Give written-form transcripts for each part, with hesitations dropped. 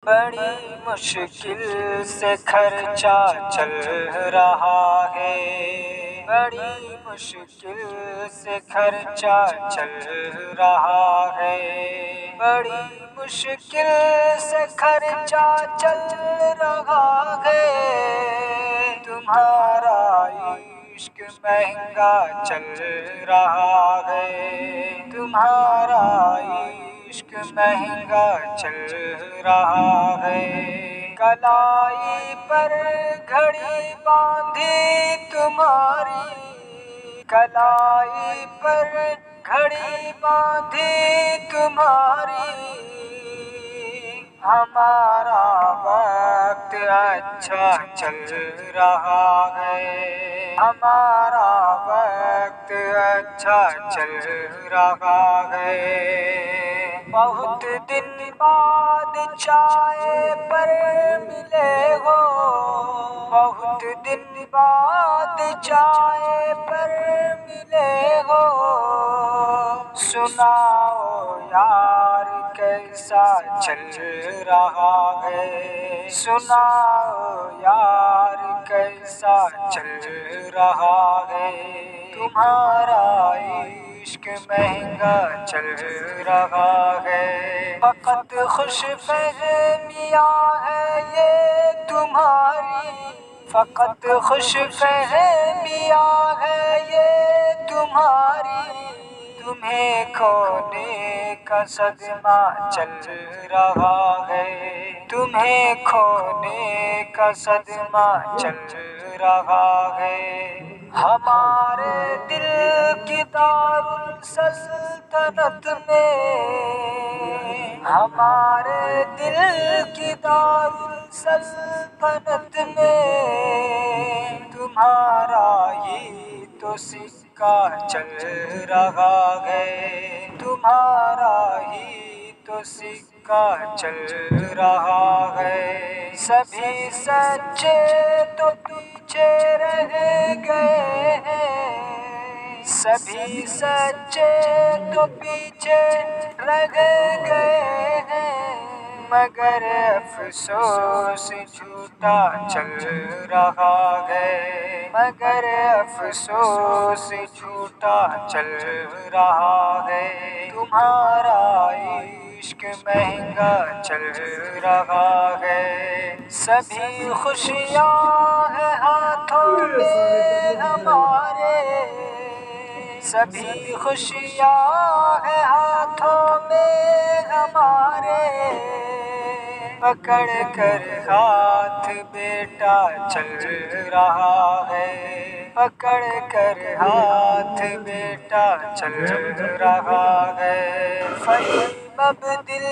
بڑی مشکل سے خرچہ چل رہا ہے، بڑی مشکل سے خرچہ چل رہا ہے، بڑی مشکل سے خرچہ چل رہا ہے، تمہارا عشق مہنگا چل رہا ہے، تمہارا عشق مہنگا چل رہا ہے، کلائی پر گھڑی باندھی تمہاری، کلائی پر گھڑی باندھی تمہاری، ہمارا وقت اچھا چل رہا ہے، ہمارا وقت اچھا چل رہا ہے، بہت دن بعد چائے پر ملے ہو، بہت دن بعد چائے پر ملے ہو، سناؤ یار کیسا چل رہا ہے، سناؤ یار کیسا چل رہا ہے، تمہارا عشق مہنگا چل رہا ہے، فقط خوش فہمیاں ہے یہ تمہاری، فقط خوش فہمیاں ہے یہ تمہاری، تمہیں کھونے کا صدمہ چل رہا ہے، تمہیں کھونے کا صدمہ چل رہا ہے، ہمارے دل کی دارالسلطنت میں، ہمارے دل کی دارالسلطنت میں، تمہارا ہی تو سکہ چل رہا ہے، تمہارا ہی تو سکہ چل رہا ہے، سبھی سچے تو پیچھے رہ گئے ہیں، سبھی سچے تو پیچھے رہ گئے ہیں، مگر افسوس جھوٹا چل رہا ہے، مگر افسوس جھوٹا چل رہا ہے، تمہارا عشق مہنگا چل رہا ہے، سبھی خوشیاں ہیں ہاتھوں میں ہمارے، سبھی خوشیاں ہیں ہاتھوں میں ہمارے، پکڑ کر ہاتھ بیٹا چل رہا ہے، پکڑ کر ہاتھ بیٹا چل رہا ہے، فریب اب دل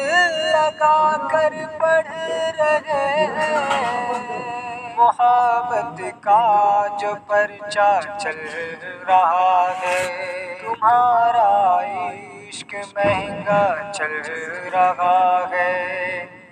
لگا کر پڑھ رہے ہیں، محبت کا جو پرچہ چل رہا ہے، تمہارا عشق مہنگا چل رہا ہے۔